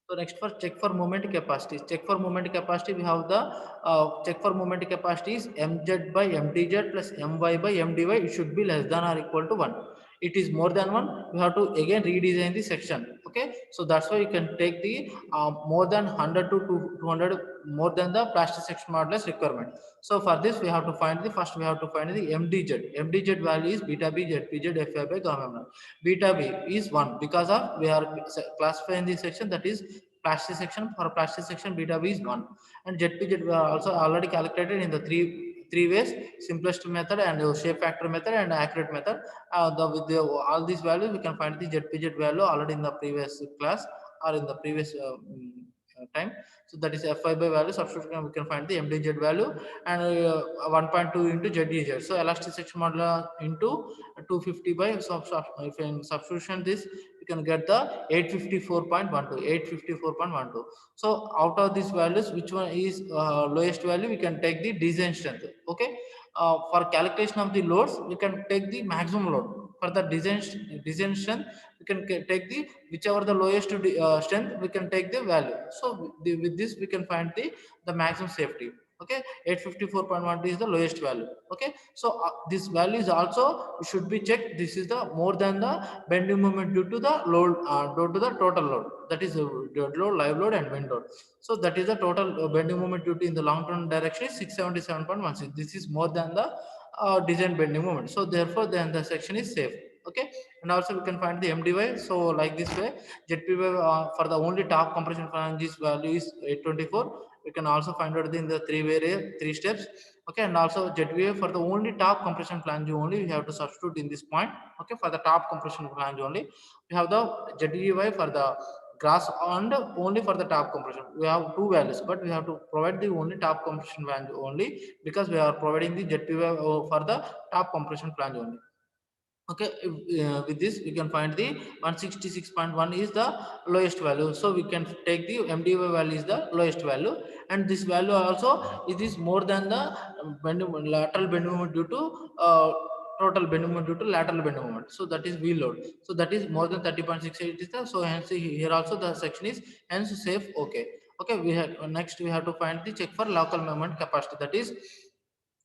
So next for check for moment capacity. Check for moment capacity, we have the check for moment capacity is mz by mdz plus my by mdy. It should be less than or equal to 1. It is more than 1. We have to again redesign the section. Okay, so that's why you can take the more than 100 to 200 more than the plastic section modulus requirement. So for this we have to find the first we have to find the mdz. Mdz value is beta b zpz fi by gamma m. Beta b is 1 because of we are classifying the section, that is plastic section. For plastic section beta b is 1, and zpz we are also already calculated in the three ways: simplest method and shape factor method and accurate method. With all these values we can find the zpz value already in the previous class or in the previous time. So that is fi by value substitution, we can find the mdz value, and 1.2 into zdz. So elastic section modulus into 250 by if in substitution this, you can get the 854.12, 854.12. So out of these values, which one is lowest value, we can take the design strength. Okay, for calculation of the loads we can take the maximum load. For the design strength we can take the whichever the lowest strength, we can take the value. So with this we can find the maximum safety. Okay, 854.1 is the lowest value. Okay, so this value is also should be checked. This is the more than the bending moment due to the load, due to the total load, that is dead load, live load and wind load. So that is the total bending moment due to in the long term direction is 677.16. This is more than the design bending moment. So therefore then the section is safe. Okay, and also we can find the mdy. So like this way, zpy for the only top compression flanges value is 824. We can also find out in the three steps. Okay, and also zva for the only top compression flange only, we have to substitute in this point. Okay, for the top compression flange only we have the zdy for the grass, and only for the top compression we have two values, but we have to provide the only top compression flange only, because we are providing the zpy for the top compression flange only. Okay, with this we can find the 166.1 is the lowest value. So we can take the mdy value is the lowest value, and this value also it is more than the lateral bend moment due to total bend moment due to lateral bend moment. So that is v load. So that is more than 30.68 is the, so hence here also the section is hence safe. Okay, okay, we have next we have to find the check for local moment capacity, that is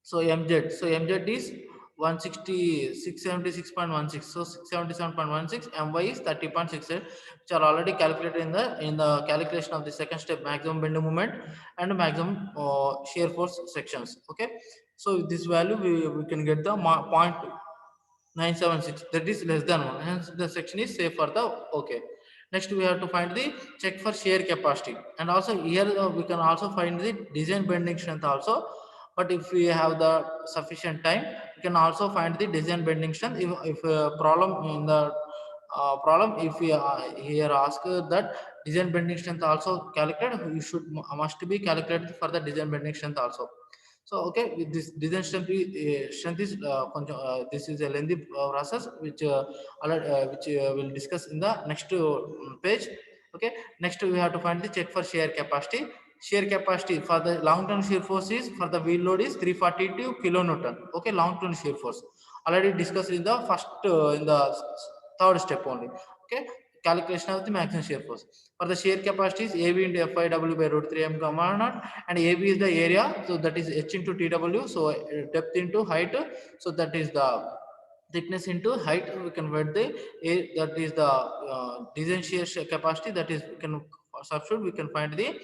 so mz. So mz is 676.16. So 677.16. My is 30.68, which are already calculated in the calculation of the second step, maximum bending moment and maximum shear force sections. Okay, so this value we can get the 0.976, that is less than 1, hence the section is safe for the. Okay, next we have to find the check for shear capacity, and also here we can also find the design bending strength also. But if we have the sufficient time, we can also find the design bending strength. If a problem in the problem, if we here ask that design bending strength also calculated, you should must be calculated for the design bending strength also. So okay, with this design strength, strength is this is a lengthy process which we'll discuss in the next page. Okay, next we have to find the check for shear capacity. Shear capacity for the long term shear force is for the wheel load is 342 kilonewton. Okay, long term shear force already discussed in the first in the third step only. Okay, calculation of the maximum shear force. For the shear capacity is AB into FIW by root 3 m gamma naught, and AB is the area, so that is H into TW, so depth into height, so that is the thickness into height. We convert the that is the design shear capacity, that is we can substitute, we can find the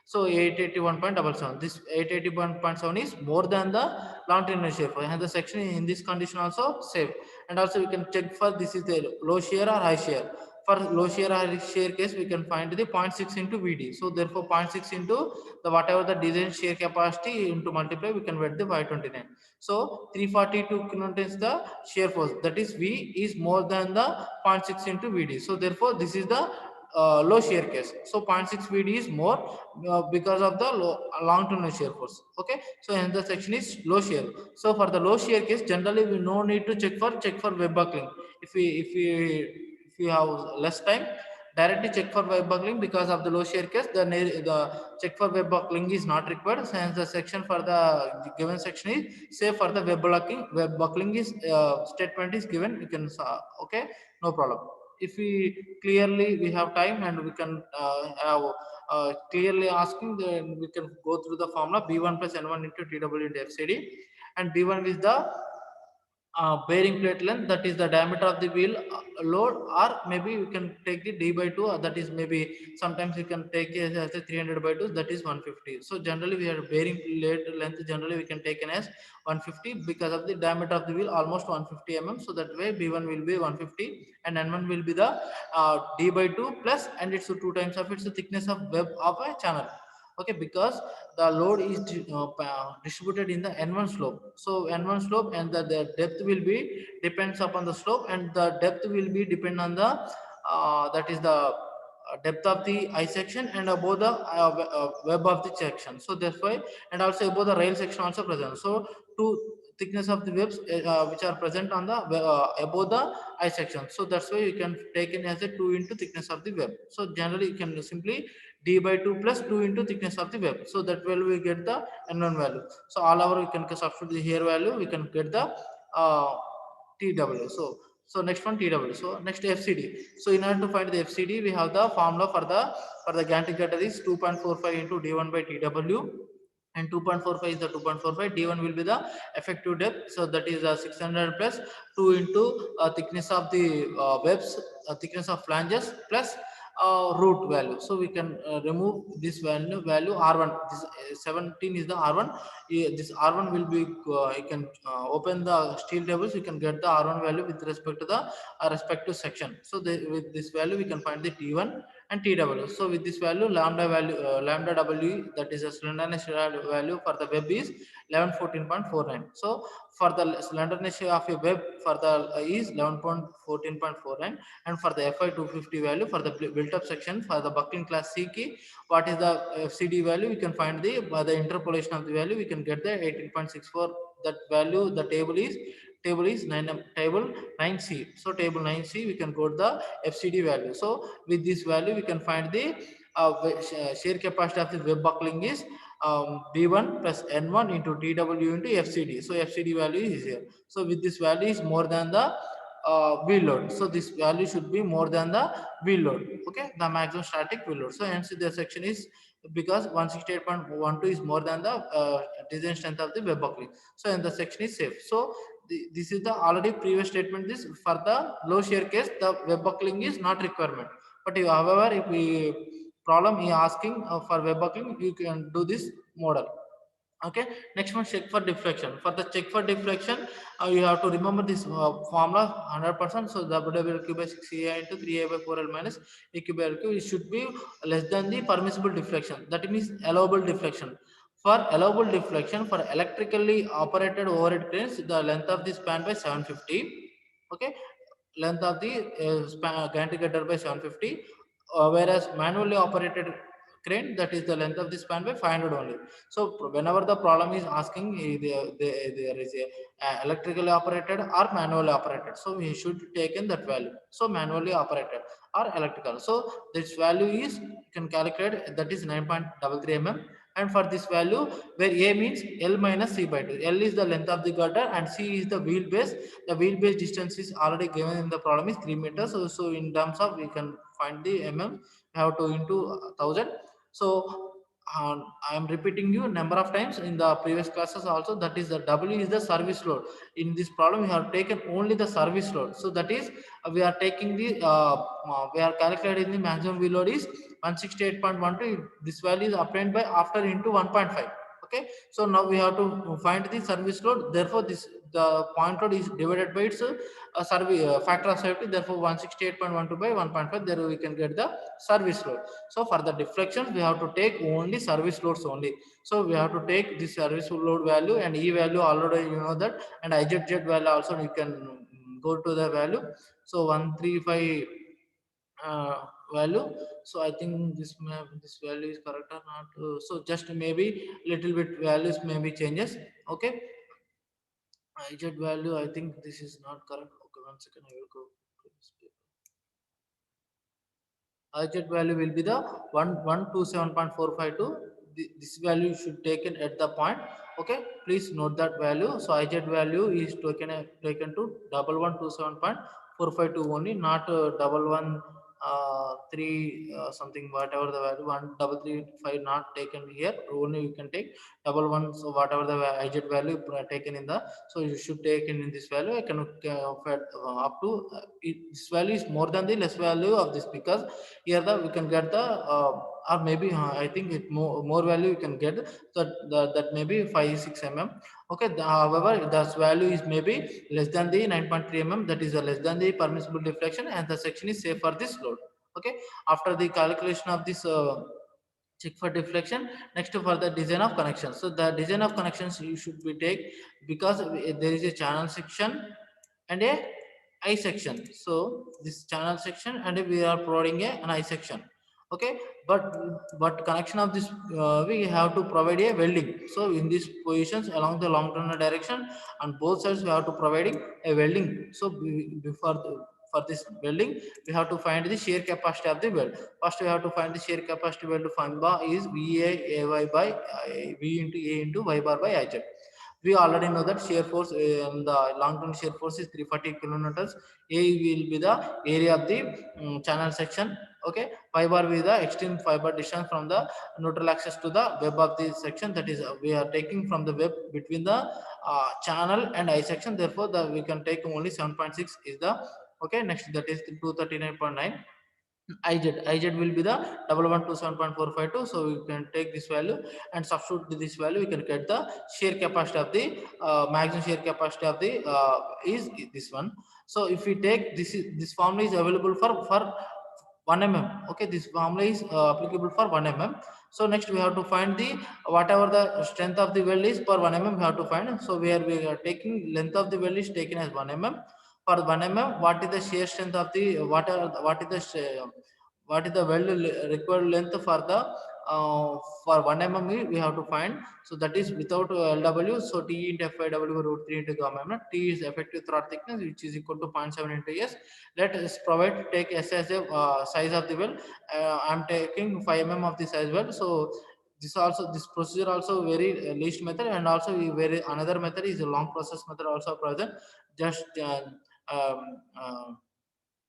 so 881.77. This 881.7 is more than the long term shear force, and the section in this condition also safe. And also we can check for this is the low shear or high shear. For low shear or high shear case, we can find the zero point 0.6 into VD. So therefore 0.6 into the whatever the design shear capacity into multiply, we can get the 529. So 342 kilonewtons the shear force, that is V is more than the zero point 0.6 into VD. So therefore this is the low shear case. So zero point 0.6 VD is more because of the long term shear force. Okay, so and the section is low shear. So for the low shear case, generally we no need to check for web buckling. If we have less time, directly check for web buckling. Because of the low shear case, the check for web buckling is not required, since the section for the given section is say for the web buckling is statement is given, you can okay, no problem. if we clearly we have time and we can have clearly asking, then we can go through the formula b1 plus n1 into tw into fcd, and b1 is the bearing plate length, that is the diameter of the wheel load, or maybe we can take the d by 2, that is maybe sometimes we can take it as a 300 by 2, that is 150. So generally we have bearing plate length, generally we can take an as 150 because of the diameter of the wheel almost 150 mm. So that way b1 will be 150 and n1 will be the d by 2 plus, and it's 2 times of its thickness of web of a channel. Okay, because the load is distributed in the n1 slope, so n1 slope, and the depth will be depends upon the slope, and the depth will be depend on the that is the depth of the I section and above the web of the section. So that's why, and also above the rail section also present. So two thickness of the webs which are present on the above the I section. So that's why you can take it as a 2 into thickness of the web. So generally you can simply d by 2 plus 2 into thickness of the web. So that will we get the n1 value. So all over we can substitute the here value, we can get the tw. So next one tw. So next fcd. So in order to find the fcd, we have the formula for the Gantt cutter is 2.45 into d1 by tw, and 2.45 is the 2.45. d1 will be the effective depth, so that is 600 plus 2 into thickness of the webs, thickness of flanges plus root value. So we can remove this value r1, this 17 is the r1. This r1 will be you can open the steel tables, you can get the r1 value with respect to the respective section. So with this value we can find the t1 and tw. So with this value, lambda value, lambda w, that is a slenderness value for the web is 1114.49. So for the slenderness of a web for the is 11.14.49, and for the FI 250 value for the built-up section for the buckling class C key, what is the FCD value? We can find the by the interpolation of the value, we can get the 18.64. That value, the table is 9, table 9C. So table 9C, we can go to the FCD value. So with this value, we can find the shear capacity of the web buckling is B1 plus N1 into TW into FCD. So FCD value is here. So with this value is more than the wheel load. So this value should be more than the wheel load. Okay, the maximum static wheel load. So hence the section is because 168.12 is more than the design strength of the web buckling. So and the section is safe. So this is the already previous statement. This for the low shear case, the web buckling is not requirement. But however, if we problem is asking for web buckling, you can do this model. Okay, next one, check for deflection. For the check for deflection, you have to remember this formula 100%. So WQ by 6A into 3A by 4L minus EQ by LQ, it should be less than the permissible deflection. That means allowable deflection. For allowable deflection for electrically operated overhead cranes, the length of the span by 750. Okay, length of the gantry cutter by 750, whereas manually operated crane, that is the length of the span by 500 only. So whenever the problem is asking there is a electrically operated or manually operated, so we should take in that value. So manually operated or electrical, so this value is you can calculate, that is 9.33 mm. And for this value, where A means L minus C by 2. L is the length of the girder and C is the wheelbase. The wheelbase distance is already given in the problem is 3 meters. So in terms of we can find the mm, we have to into 1000. So I am repeating you number of times in the previous classes also, that is the W is the service load. In this problem we have taken only the service load. So that is we are taking the we are calculating the maximum wheel load is 168.12. This value is obtained by after into 1.5. Okay, so now we have to find the service load. Therefore this the point load is divided by its factor of safety. Therefore 168.12 by 1.5, there we can get the service load. So for the deflections we have to take only service loads only. So we have to take the service load value and E value already you know that, and IZZ value also you can go to the value. So 135 value. So I think this value is correct or not. So just maybe little bit values maybe changes. Okay, IZ value, I think this is not correct. Okay, one second, I will go to this paper. IZ value will be the 1127.452. This value should taken at the point. Okay, please note that value. So IZ value is taken to 1127.452. 452 only, not double one three something whatever the value, one double three five not taken here. Only you can take double one, so whatever the ij value taken in the, so you should take in this value. I can up to this value is more than the less value of this, because here the we can get the or maybe I think it more value you can get, that maybe 5 6 mm. Okay, however this value is maybe less than the 9.3 mm, that is less than the permissible deflection, and the section is safe for this load. Okay, after the calculation of this check for deflection, next for the design of connections. So the design of connections you should be take, because there is a channel section and a I section. So this channel section, and we are providing an I section. Okay, but connection of this we have to provide a welding. So in these positions along the long turn direction, on both sides we have to providing a welding. So before for this welding we have to find the shear capacity of the weld. First we have to find the shear capacity weld formula is va ay by v into a into y bar by iz. We already know that shear force, the long term shear force is 340 kilonewtons. A will be the area of the channel section. Okay, pi bar will be the extreme fiber distance from the neutral axis to the web of the section. That is, we are taking from the web between the channel and I section. Therefore, the we can take only 7.6 is the, okay. Next, that is 239.9. IZ will be the 1127.452. So we can take this value and substitute this value. We can get the shear capacity of the maximum shear capacity of the is this one. So if we take this, is this formula is available for 1 mm. Okay, this formula is applicable for 1 mm. So next we have to find the whatever the strength of the weld is per 1 mm we have to find. So where we are taking length of the weld is taken as 1 mm. For 1 mm, what is the shear strength of the what is the what is the weld required length for the for 1 mm we have to find. So that is without LW. So T into FIW root 3 into gamma mm. T is effective thread thickness, which is equal to 0.7 into S. Let us provide take S as a size of the weld. I'm taking 5 mm of the size weld. So this procedure also very least method, and also we very another method is a long process method also present. Just um, uh,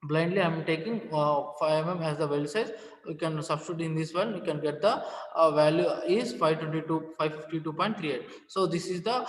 blindly I'm taking 5 mm as the weld size. We can substitute in this one, we can get the value is 552.38. So this is the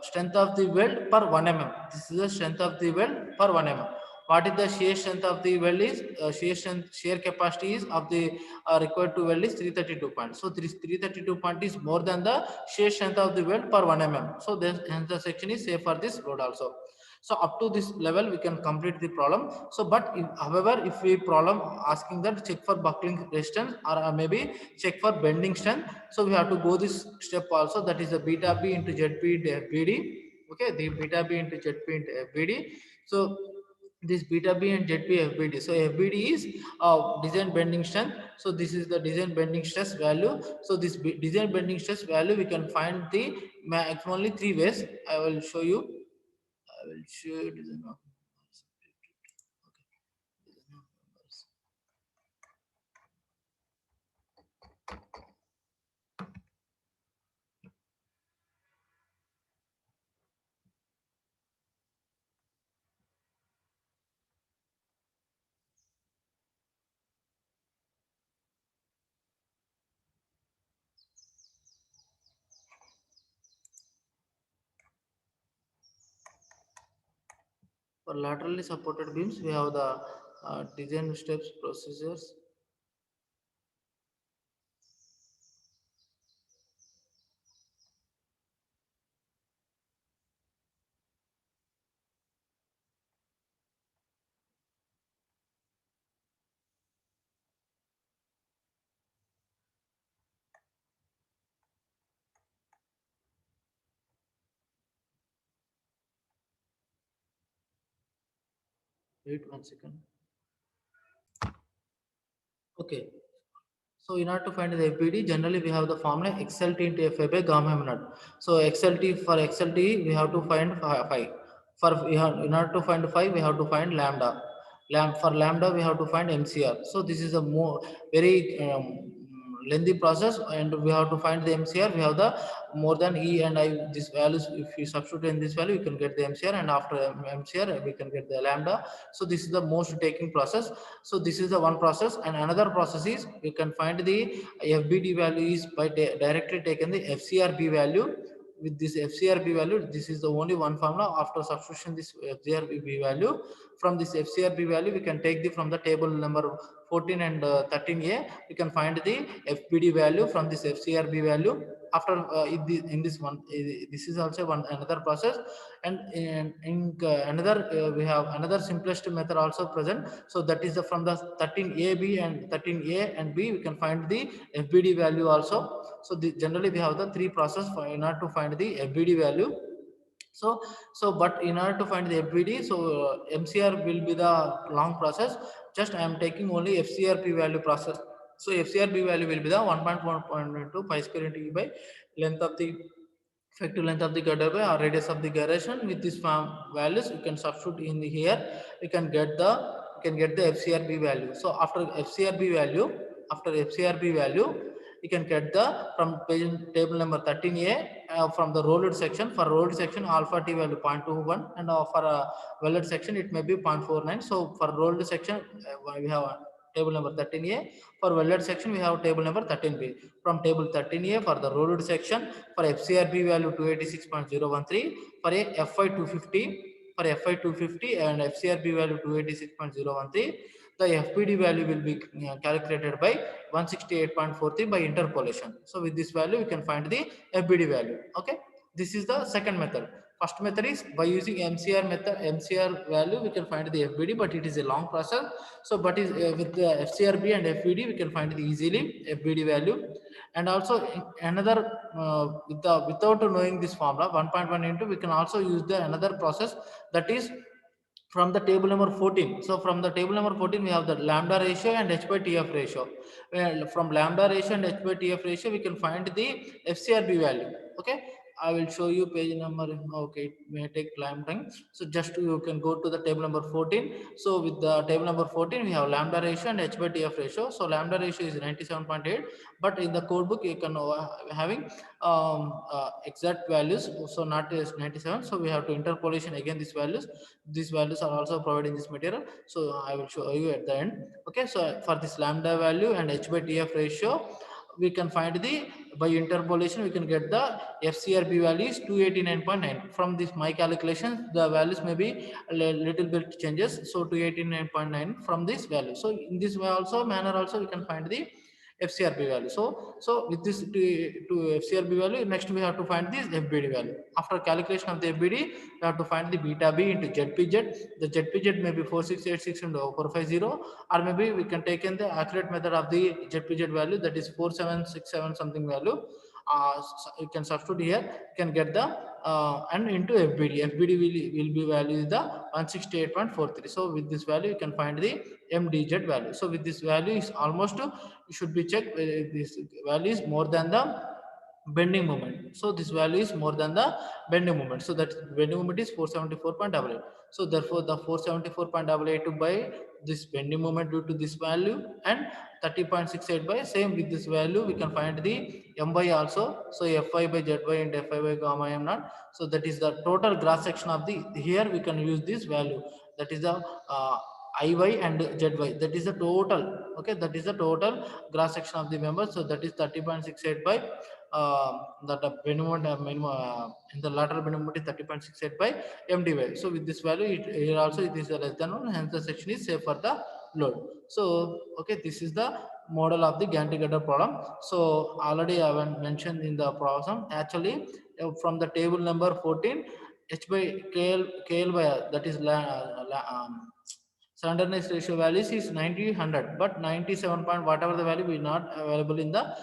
strength of the weld per 1 mm. This is the strength of the weld per 1 mm. What is the shear strength of the weld is shear strength, shear capacity is of the required to weld is 332 points. So this 332 point is more than the shear strength of the weld per 1 mm. So then hence the section is safe for this load also. So up to this level we can complete the problem. So but however if we problem asking that check for buckling resistance, or maybe check for bending strength, so we have to go this step also, that is the beta b into zp into fbd. Okay, the beta b into zp into fbd. So this beta b and zp fbd, so fbd is design bending strength. So this is the design bending stress value. So this design bending stress value we can find the maximum only three ways. I will show you. I will show you design of numbers. Okay, design of numbers. For laterally supported beams, we have the design steps procedures. 1 second. Okay. So in order to find the FBD, generally we have the formula XLT into FA by gamma m naught. So XLT, for XLT we have to find phi. For we have, in order to find phi we have to find lambda. For lambda we have to find MCR. So this is a more very lengthy process, and we have to find the MCR. We have the more than E and I, this values, if we substitute in this value, we can get the MCR, and after MCR we can get the lambda. So this is the most taking process. So this is the one process, and another process is we can find the FBD value is by directly taken the FCRB value. With this FCRB value, this is the only one formula. After substitution this FCRB value, from this FCRB value we can take the from the table number 14 and 13a, we can find the FBD value from this FCRB value. After in this one, this is also one another process, and in another we have another simplest method also present. So that is the from the 13ab and 13a and b, we can find the FBD value also. So generally we have the three process for in order to find the FBD value. So but in order to find the FBD, so MCR will be the long process. Just I am taking only FCRP value process. So FCRP value will be the 1.1.2 pi square into E by length of the effective length of the girder by or radius of the gyration. With these values, you can substitute in here. You can get the FCRB value. So after FCRB value, you can get the from page table number 13a, from the rolled section. For rolled section, alpha t value 0.21, and for welded section it may be 0.49. So for rolled section we have table number 13a. For welded section we have table number 13b. From table 13a, for the rolled section, for FCRB value 286.013, for a FI 250, for FI 250 and FCRB value 286.013, the FBD value will be calculated by 168.43 by interpolation. So with this value, we can find the FBD value. Okay, this is the second method. First method is by using MCR value, we can find the FBD, but it is a long process. So, but is with the FCRB and FBD, we can find it easily FBD value. And also another without knowing this formula 1.1 into, we can also use the another process, that is from the table number 14. So from the table number 14, we have the lambda ratio and H by TF ratio. Well, from lambda ratio and H by TF ratio, we can find the FCRB value. Okay, I will show you page number. Okay, it may take time. So just you can go to the table number 14. So with the table number 14, we have lambda ratio and H by TF ratio. So lambda ratio is 97.8, but in the code book you can having exact values. So not is 97. So we have to interpolation again these values. These values are also provided in this material. So I will show you at the end. Okay, so for this lambda value and H by TF ratio, we can find the by interpolation, we can get the FCRB value is 289.9. From this my calculation, the values may be a little bit changes. So 289.9 from this value. So in this way also manner also we can find the FCRB value. So with this to FCRB value, next we have to find this FBD value. After calculation of the FBD, we have to find the beta B into ZPZ. The ZPZ may be 4686 into 450, or maybe we can take in the accurate method of the ZPZ value, that is 4767 something value. So you can substitute here, you can get the and into FBD. FBD will be value is the 168.43. So with this value, you can find the MDZ value. So with this value is almost, you should be checked, this value is more than the bending moment. So this value is more than the bending moment. So that bending moment is 474.88. So therefore the 474.88 by this bending moment due to this value, and 30.68 by same with this value, we can find the My also. So Fy by Zy and Fy by gamma m naught. So that is the total cross section of the, here we can use this value, that is the Iy and Zy, that is the total. Okay, that is the total cross section of the members. So that is 30.68 by the minimum in the lateral minimum is 30.68 by MDY. So with this value, here also it is less than 1, hence the section is safe for the load. So okay, this is the model of the gantry girder problem. So already I have mentioned in the problem, actually from the table number 14, H by KL by that is slenderness ratio values is 90, 100, but 97 point whatever the value is not available in the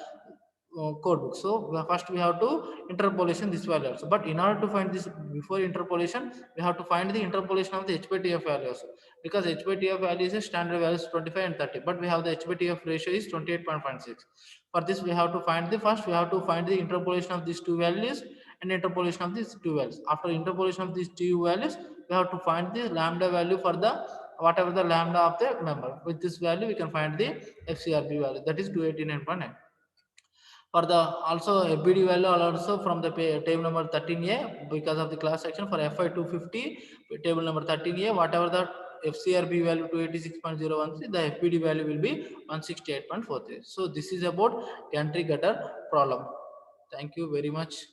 code book. So first we have to interpolation this value also. But in order to find this, before interpolation, we have to find the interpolation of the H by TF value also, because H by TF value is a standard value is 25 and 30, but we have the H by TF ratio is 28.56. For this we have to find the, first we have to find the interpolation of these two values and interpolation of these two values. After interpolation of these two values, we have to find the lambda value for the whatever the lambda of the member. With this value we can find the FCRB value, that is 289.9. For the also FBD value also from the table number 13A, because of the class section for FI 250 table number 13A, whatever the FCRB value 286.013, the FBD value will be 168.43. So this is about gantry gutter problem. Thank you very much.